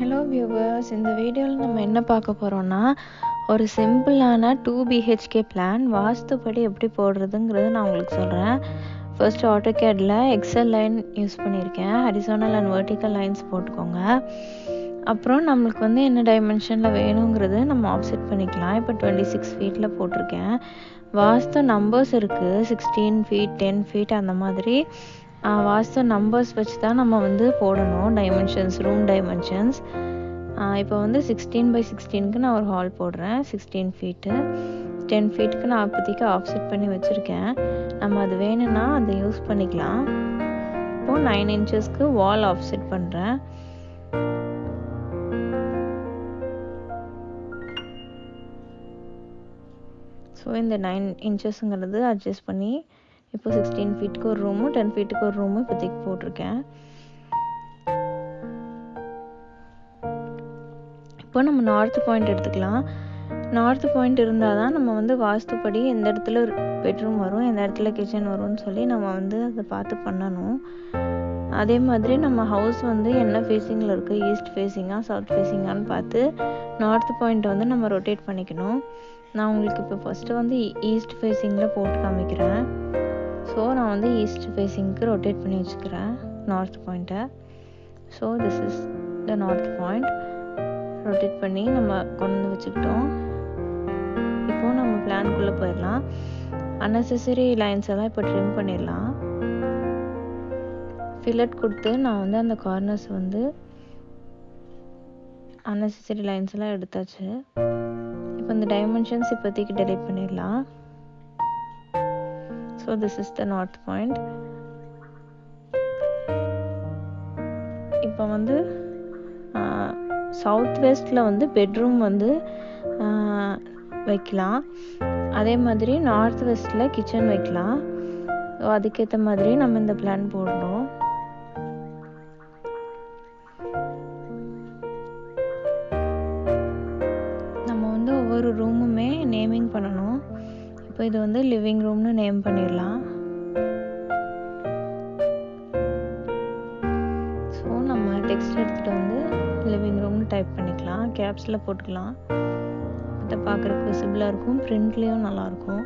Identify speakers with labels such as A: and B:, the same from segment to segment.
A: Hello viewers, இந்த வீடியோவில் நம்ம என்ன பார்க்க போகிறோம்னா, ஒரு சிம்பிளான 2 BHK பிளான் வாஸ்துப்படி எப்படி போடுறதுங்கிறது நான் உங்களுக்கு சொல்கிறேன். ஃபர்ஸ்ட் ஆட்டோகேடில் எக்ஸல் லைன் யூஸ் பண்ணியிருக்கேன். ஹரிசானல் அண்ட் வெர்டிக்கல் லைன்ஸ் போட்டுக்கோங்க. அப்புறம் நம்மளுக்கு என்ன டைமென்ஷனில் வேணுங்கிறது நம்ம ஆஃப்செட் பண்ணிக்கலாம். இப்போ 26 ஃபீட்டில் போட்டிருக்கேன். வாஸ்து நம்பர்ஸ் இருக்குது, 16 ஃபீட் 10 ஃபீட் அந்த மாதிரி. வாஸ்து நம்பர்ஸ் வச்சு தான் நம்ம போடணும் டைமென்ஷன்ஸ், ரூம் டைமென்ஷன்ஸ். இப்போ 16x16க்கு நான் ஒரு ஹால் போடுறேன். 16 ஃபீட்டு 10 ஃபீட்டுக்கு நான் அப்போதைக்கு ஆஃப்செட் பண்ணி வச்சுருக்கேன். நம்ம அது வேணும்னா அதை யூஸ் பண்ணிக்கலாம். இப்போது 9 இன்ச்சஸ்க்கு வால் ஆஃப்செட் பண்ணுறேன். ஸோ இந்த 9 இன்ச்சஸ்ங்கிறது அட்ஜஸ்ட் பண்ணி இப்போ 16 ஃபீட்டுக்கு ஒரு ரூமும் 10 ஃபீட்டுக்கு ஒரு ரூமும் இப்போதைக்கு போட்டிருக்கேன். இப்போ நம்ம நார்த் பாயிண்ட் எடுத்துக்கலாம். நார்த் பாயிண்ட் இருந்தால் தான் நம்ம வாஸ்துப்படி எந்த இடத்துல பெட்ரூம் வரும், எந்த இடத்துல கிச்சன் வரும்னு சொல்லி நம்ம அதை பார்த்து பண்ணணும். அதே மாதிரி நம்ம ஹவுஸ் என்ன ஃபேஸிங்கில் இருக்குது, ஈஸ்ட் ஃபேஸிங்காக சவுத் ஃபேஸிங்கான்னு பார்த்து நார்த் பாயிண்ட்டை நம்ம ரொட்டேட் பண்ணிக்கணும். நான் உங்களுக்கு இப்போ ஃபஸ்ட்டு ஈஸ்ட் ஃபேஸிங்கில் போட்டு காமிக்கிறேன். ஸோ நான் ஈஸ்ட் ஃபேஸிங்க்கு ரொட்டேட் பண்ணி வச்சுக்கிறேன் நார்த் பாயிண்ட்டை. So this is the north point. Rotate பண்ணி நம்ம கொண்டு வச்சுக்கிட்டோம். இப்போது நம்ம பிளான்குள்ளே போயிடலாம். அன்னெசரி லைன்ஸ் எல்லாம் இப்போ ட்ரிம் பண்ணிடலாம். ஃபில்லட் கொடுத்து நான் அந்த கார்னர்ஸ் அன்னெசரி லைன்ஸ் எல்லாம் எடுத்தாச்சு. இப்போ இந்த டைமென்ஷன்ஸ் இப்போதைக்கு டெலீட் பண்ணிடலாம். So this is the north point. இப்போ சவுத் வெஸ்டில் பெட்ரூம் வைக்கலாம். அதே மாதிரி நார்த் வெஸ்டில் கிச்சன் வைக்கலாம். ஸோ அதுக்கேற்ற மாதிரி நம்ம இந்த பிளான் போடணும். நம்ம ஒவ்வொரு ரூமுமே நேமிங் பண்ணணும். இப்போ இது லிவிங் ரூம்னு நேம் பண்ணிடலாம். ஸோ நம்ம டெக்ஸ்ட் எடுத்துகிட்டு லிவிங் ரூம்னு டைப் பண்ணிக்கலாம். கேப்ஸில் போட்டுக்கலாம். அதை பார்க்குறதுக்கு விசிபிளாக இருக்கும், பிரிண்ட்லேயும் நல்லாயிருக்கும்.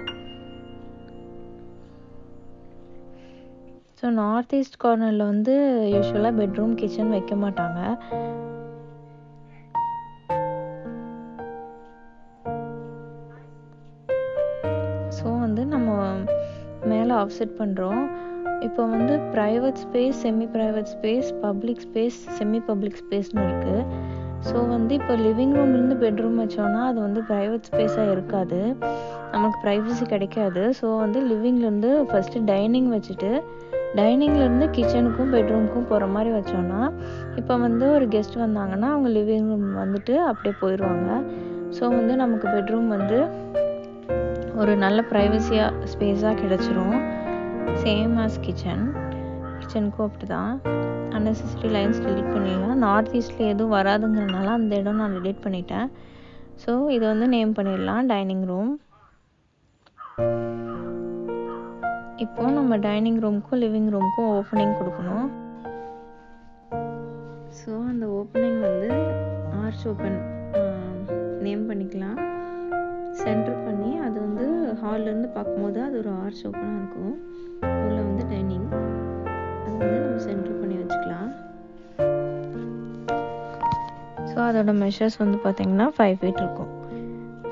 A: ஸோ நார்த் ஈஸ்ட் கார்னரில் யூஸ்வலாக பெட்ரூம் கிச்சன் வைக்க மாட்டாங்க. ஸோ நம்ம மேலே ஆஃப்செட் பண்ணுறோம். இப்போ private space, semi private space, public space, semi public ஸ்பேஸ்னு இருக்குது. ஸோ இப்போ லிவிங் ரூம்லேருந்து பெட்ரூம் வச்சோன்னா அது ப்ரைவேட் ஸ்பேஸாக இருக்காது, நமக்கு ப்ரைவசி கிடைக்காது. ஸோ லிவிங்லேருந்து ஃபஸ்ட்டு டைனிங் வச்சுட்டு டைனிங்லேருந்து கிச்சனுக்கும் பெட்ரூமுக்கும் போகிற மாதிரி வச்சோன்னா இப்போ ஒரு கெஸ்ட் வந்தாங்கன்னா அவங்க லிவிங் ரூம் அப்படியே போயிடுவாங்க. ஸோ நமக்கு பெட்ரூம் ஒரு நல்ல ப்ரைவசியாக ஸ்பேஸாக கிடச்சிரும். சேம் ஆஸ் கிச்சனுக்கும் அப்படி தான். அன்னெசரி லைன்ஸ் டெலீட் பண்ணிடலாம். நார்த் ஈஸ்டில் எதுவும் வராதுங்கிறனால அந்த இடம் நான் டெலீட் பண்ணிட்டேன். ஸோ இதை நேம் பண்ணிடலாம் டைனிங் ரூம். இப்போது நம்ம டைனிங் ரூமுக்கும் லிவிங் ரூமுக்கும் ஓப்பனிங் கொடுக்கணும். ஸோ அந்த ஓப்பனிங் ஆர்ச் ஓப்பன் நேம் பண்ணிக்கலாம். சென்டர் பண்ணி அது ஹால்லேருந்து பார்க்கும்போது அது ஒரு ஆர்ச் ஓப்பனாக இருக்கும். உள்ள டைனிங் அது நம்ம சென்டர் பண்ணி வச்சுக்கலாம். ஸோ அதோட மெஷர்ஸ் பார்த்தீங்கன்னா 5 ஃபீட் இருக்கும்.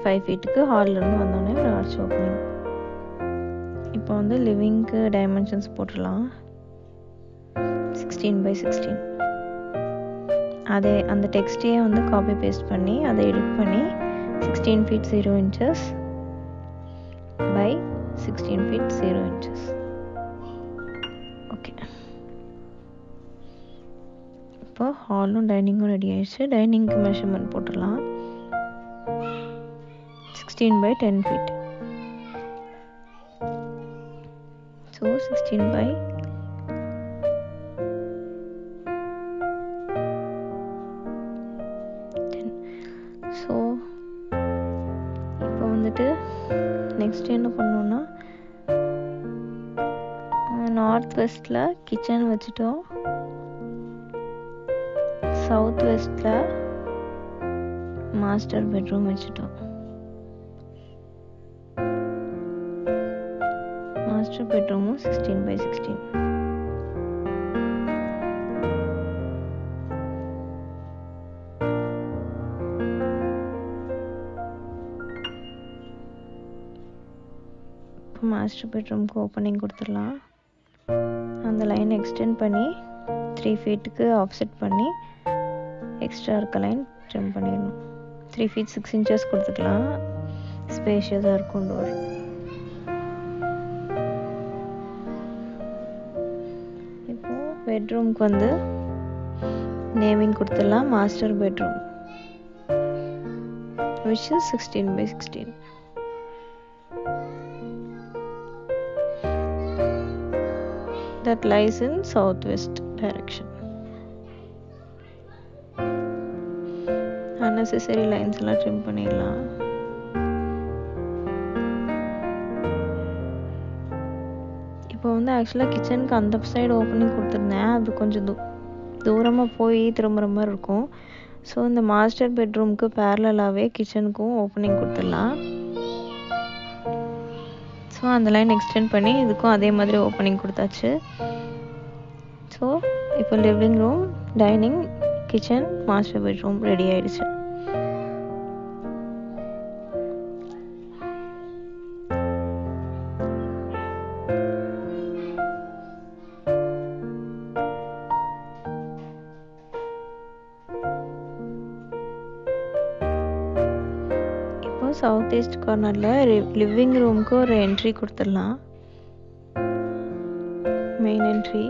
A: 5 ஃபீட்டுக்கு ஹால்லேருந்து வந்தோடனே ஒரு ஆர்ச் ஓப்பனிங். இப்போ லிவிங்க்கு டைமென்ஷன்ஸ் போட்டுடலாம். 16x16. அதே அந்த டெக்ஸ்டையே காப்பி பேஸ்ட் பண்ணி அதை எடிட் பண்ணி 16 feet 0 inches by 16 feet 0 inches. Okay, இப்போ ஹாலும் டைனிங்கும் ரெடி ஆயிடுச்சு. டைனிங்க்கு மெஷர்மெண்ட் போட்டுடலாம். 16x10 feet. So 16x10. So இப்போ நெக்ஸ்ட் என்ன பண்ணோன்னா நார்த் வெஸ்டில் கிச்சன் வச்சுட்டோம். சவுத் வெஸ்ட்டில் மாஸ்டர் பெட்ரூம் வச்சுட்டோம். மாஸ்டர் பெட்ரூமும் 16x16. இப்போ மாஸ்டர் பெட்ரூம்க்கு ஓப்பனிங் கொடுத்துடலாம். அந்த லைன் எக்ஸ்டெண்ட் பண்ணி 3 ஃபீட்டுக்கு ஆஃப்செட் பண்ணி எக்ஸ்ட்ரா இருக்க லைன் ட்ரிம் பண்ணிடணும். 3 feet 6 inches கொடுத்துக்கலாம். ஸ்பேஷியஸாக இருக்கும் டோர். இப்போது பெட்ரூம்க்கு வந்து நேமிங் கொடுத்துடலாம். Master bedroom which is 16x16. that lies in southwest direction. unnecessary lines எல்லாம் trim பண்ணிடலாம். இப்போ வந்து ஆக்சுவலாக கிச்சனுக்கு அந்த சைடு ஓப்பனிங் கொடுத்துருந்தேன். அது கொஞ்சம் தூரமாக போய் திரும்புகிற மாதிரி இருக்கும். ஸோ இந்த மாஸ்டர் பெட்ரூம்க்கு பேரலாகவே கிச்சனுக்கும் ஓப்பனிங் கொடுத்துடலாம். ஸோ அந்த லைன் எக்ஸ்டெண்ட் பண்ணி இதுக்கும் அதே மாதிரி ஓப்பனிங் கொடுத்தாச்சு. ஸோ இப்போ living room, dining, kitchen, master bedroom ready ஆயிடுச்சு. சவுத் ஈஸ்ட் கார்னரில் லிவிங் ரூமுக்கு ஒரு என்ட்ரி கொடுத்துடலாம். மெயின் என்ட்ரி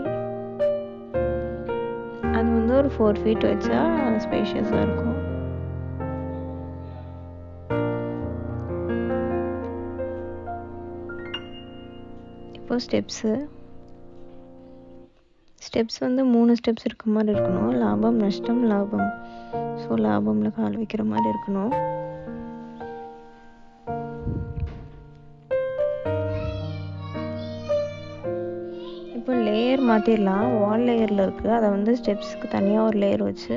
A: அது வந்து ஒரு 4 feet வச்சா ஸ்பேஷியஸாக இருக்கும். இப்போ ஸ்டெப்ஸ் வந்து 3 ஸ்டெப்ஸ் இருக்க மாதிரி இருக்கணும். லாபம், நஷ்டம், லாபம். ஸோ லாபம்ல கால் வைக்கிற மாதிரி இருக்கணும். இப்போ லேயர் மாற்றிடலாம். வால் லேயரில் இருக்குது. அதை வந்து ஸ்டெப்ஸுக்கு தனியாக ஒரு லேயர் வச்சு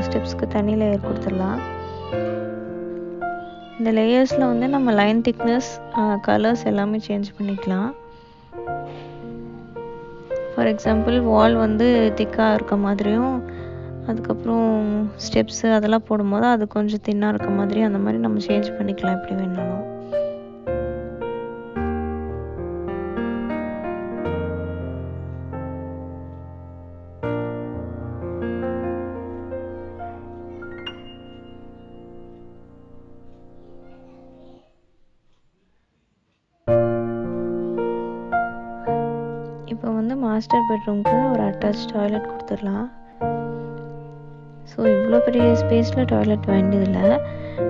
A: ஸ்டெப்ஸ்க்கு தனி லேயர் கொடுத்துடலாம். இந்த லேயர்ஸில் வந்து நம்ம லைன் திக்னஸ், கலர்ஸ் எல்லாமே சேஞ்ச் பண்ணிக்கலாம். ஃபார் எக்ஸாம்பிள் வால் வந்து திக்காக இருக்க மாதிரியும், அதுக்கப்புறம் ஸ்டெப்ஸு அதெல்லாம் போடும்போது அது கொஞ்சம் தின்னாக இருக்க மாதிரி, அந்த மாதிரி நம்ம சேஞ்ச் பண்ணிக்கலாம் எப்படி வேணாலும். இப்போ வந்து மாஸ்டர் பெட்ரூம்க்கு ஒரு அட்டாச் டாய்லெட் கொடுத்துடலாம். ஸோ இவ்வளோ பெரிய ஸ்பேஸில் டாய்லெட் வேண்டியதில்லை.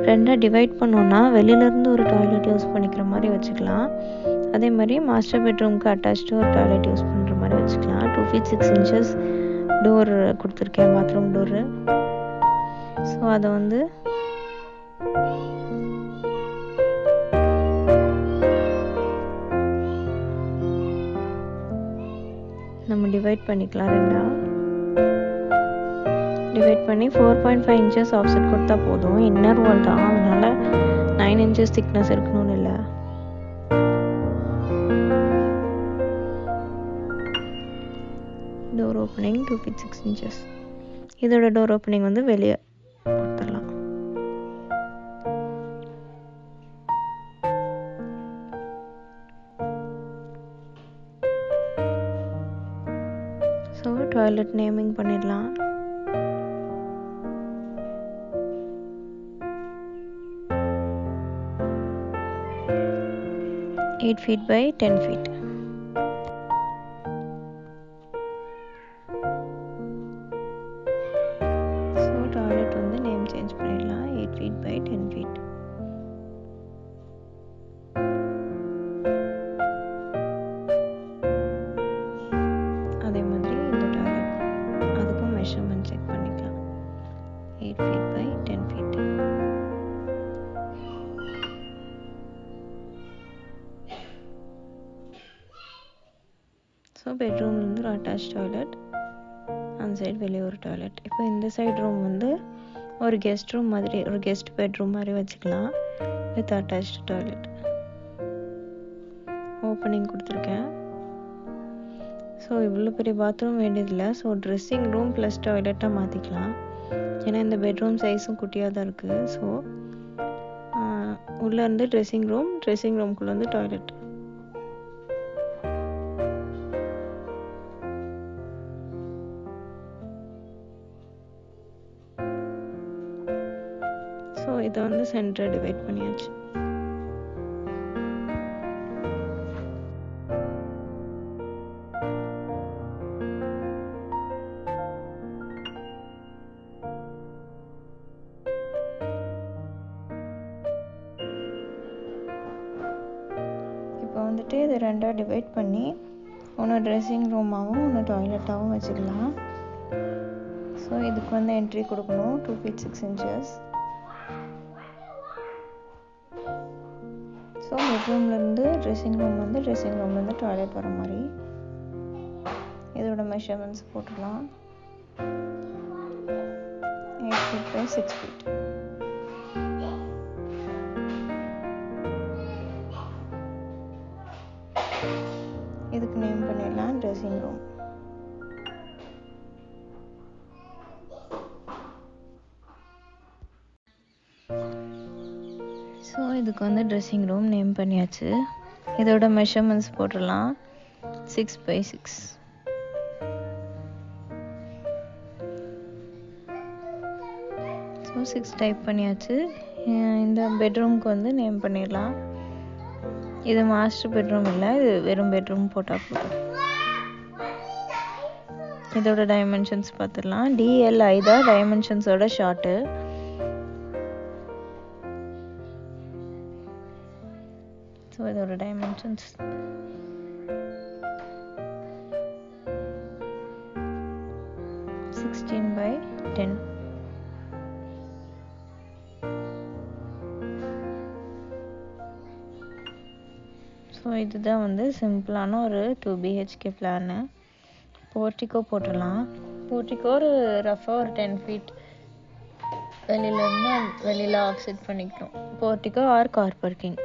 A: 2 டிவைட் பண்ணோன்னா வெளியிலேருந்து ஒரு டாய்லெட் யூஸ் பண்ணிக்கிற மாதிரி வச்சுக்கலாம். அதே மாதிரி மாஸ்டர் பெட்ரூம்க்கு அட்டாச்டு ஒரு டாய்லெட் யூஸ் பண்ணுற மாதிரி வச்சுக்கலாம். 2 feet 6 inches டோர் கொடுத்துருக்கேன், பாத்ரூம் டோரு. ஸோ அதை வந்து நம்ம டிவைட் பண்ணிக்கலாம். 2 டிவைட் பண்ணி 4.5 inches ஆஃப்செட் கொடுத்தா போதும். இன்னர் வால் தான், அதனால 9 inches திக்னஸ் இருக்கணும்னு இல்லை. Door opening 2 feet 6 inches. இதோட டோர் ஓப்பனிங் வந்து வெளியே கொடுத்துடலாம். ஸோ டாய்லெட் நேமிங் பண்ணிடலாம். Eight feet by 10 feet. So toilet வந்து நேம் சேஞ்ச் பண்ணிடலாம். 8 feet by 10 feet. அதே மாதிரி இந்த டாய்லெட் அதுக்கும் மெஷர்மெண்ட் செக் பண்ணிக்கலாம். 8 feet by 10 feet. ஸோ பெட்ரூம்லேருந்து ஒரு அட்டாச் டாய்லெட், அந்த சைடு வெளியே ஒரு டாய்லெட். இப்போ இந்த சைடு ரூம் வந்து ஒரு கெஸ்ட் ரூம் மாதிரி, ஒரு கெஸ்ட் பெட்ரூம் மாதிரி வச்சுக்கலாம் வித் அட்டாச்டு டாய்லெட். ஓப்பனிங் கொடுத்துருக்கேன். ஸோ இவ்வளோ பெரிய பாத்ரூம் வேண்டியதில்லை. ஸோ ட்ரெஸ்ஸிங் ரூம் ப்ளஸ் டாய்லெட்டாக மாற்றிக்கலாம். ஏன்னா இந்த பெட்ரூம் சைஸும் குட்டியாக தான் இருக்குது. ஸோ உள்ளேருந்து ட்ரெஸ்ஸிங் ரூம்குள்ளே வந்து டாய்லெட். ஸோ இதை வந்து சென்டரை டிவைட் பண்ணியாச்சு. இப்போ வந்துட்டு இது ரெண்டாக டிவைட் பண்ணி ஒன்று ட்ரெஸ்ஸிங் ரூமாகவும் ஒன்று டாய்லெட்டாகவும் வச்சுக்கலாம். ஸோ இதுக்கு வந்து என்ட்ரி கொடுக்கணும் 2 feet 6 inches. ஸோ பெட்ரூம்லேருந்து ட்ரெஸ்ஸிங் ரூம்லேருந்து டாய்லெட் வர மாதிரி இதோட மெஷர்மெண்ட்ஸ் போட்டுக்கலாம். 8 feet by 6 feet. இதுக்கு நேம் பண்ணிடலாம் ட்ரெஸ்ஸிங் ரூம். ஸோ இதுக்கு வந்து ட்ரெஸ்ஸிங் ரூம் நேம் பண்ணியாச்சு. இதோட மெஷர்மெண்ட்ஸ் போட்டுடலாம் 6 by 6. ஸோ 6 டைப் பண்ணியாச்சு. இந்த பெட்ரூம்க்கு வந்து நேம் பண்ணிடலாம். இது மாஸ்டர் பெட்ரூம் இல்லை, இது வெறும் பெட்ரூம் போட்டால் போதும். இதோட டைமென்ஷன்ஸ் பார்த்துடலாம். DLI தான் டைமென்ஷன்ஸோட ஷார்ட்டு. ஸோ இதோட டைமென்ஷன்ஸ் 16 by 10. ஸோ இதுதான் வந்து சிம்பிளான ஒரு 2 BHK பிளானு. போர்ட்டிகோ போட்டுடலாம். போர்ட்டிகோ ஒரு ரஃபாக ஒரு 10 feet வெளியில் ஆஃப்செட் பண்ணிக்கணும். Portico or car parking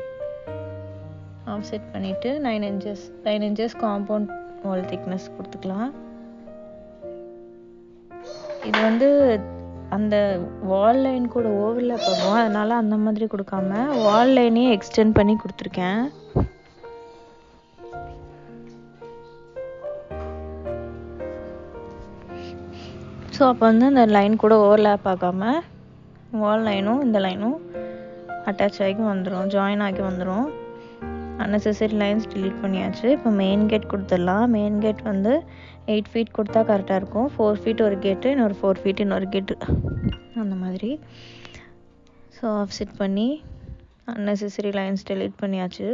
A: offset பண்ணிவிட்டு 9 inches காம்பவுண்ட் வால் திக்னஸ் கொடுத்துக்கலாம். இது வந்து அந்த வால் லைன் கூட ஓவர்லேப் ஆகும், அதனால் அந்த மாதிரி கொடுக்காம வால் லைனே எக்ஸ்டெண்ட் பண்ணி கொடுத்துருக்கேன். ஸோ அப்போ வந்து அந்த லைன் கூட ஓவர்லேப் ஆகாமல் வால் லைனும் இந்த லைனும் அட்டாச் ஆகி வந்துடும், ஜாயின் ஆகி வந்துடும். அன்னெசரி லைன்ஸ் டிலீட் பண்ணியாச்சு. இப்போ மெயின் கேட் கொடுத்துடலாம். மெயின் கேட் வந்து 8 feet கொடுத்தா கரெக்டாக இருக்கும். 4 feet ஒரு கேட்டு, இன்னொரு 4 feet இன்னொரு கேட்டு, அந்த மாதிரி. ஸோ ஆஃப்செட் பண்ணி அன்னெசரி லைன்ஸ் டிலீட் பண்ணியாச்சு.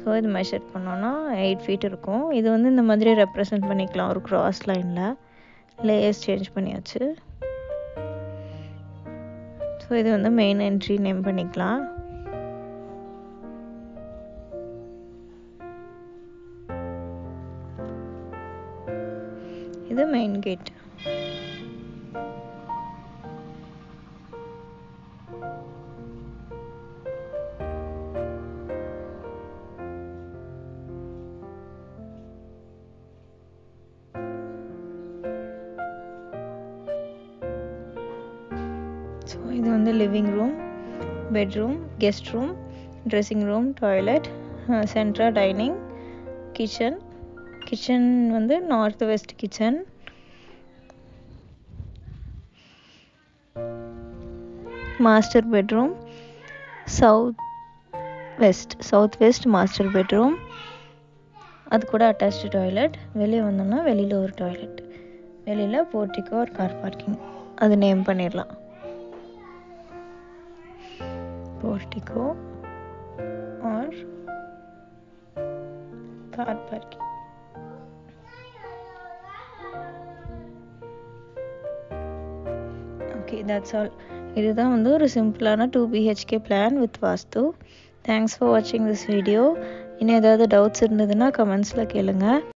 A: ஸோ இது மெஷர் பண்ணோன்னா 8 feet இருக்கும். இது வந்து இந்த மாதிரி ரெப்ரசன்ட் பண்ணிக்கலாம் ஒரு கிராஸ் லைனில். லேயர்ஸ் சேஞ்ச் பண்ணியாச்சு. ஸோ இது வந்து மெயின் என்ட்ரி நேம் பண்ணிக்கலாம். இது மெயின் கேட். ஸோ இது வந்து living room, bedroom, guest room, dressing room, toilet, central dining, kitchen. Kitchen வந்து north west kitchen. Master bedroom south west master bedroom. அது கூட அட்டாச்டு டாய்லெட். வெளியே வந்தோம்னா வெளியில் ஒரு டாய்லெட். வெளியில் போர்ட்டிகோ ஒரு கார் பார்க்கிங், அது நேம் பண்ணிடலாம் portico or car parking. Okay, that's all. இதுதான் வந்து ஒரு சிம்பிளான 2 BHK plan with vastu. Thanks for வாட்சிங் திஸ் வீடியோ. இன்னும் ஏதாவது டவுட்ஸ் இருந்ததுன்னா கமெண்ட்ஸில் கேளுங்க.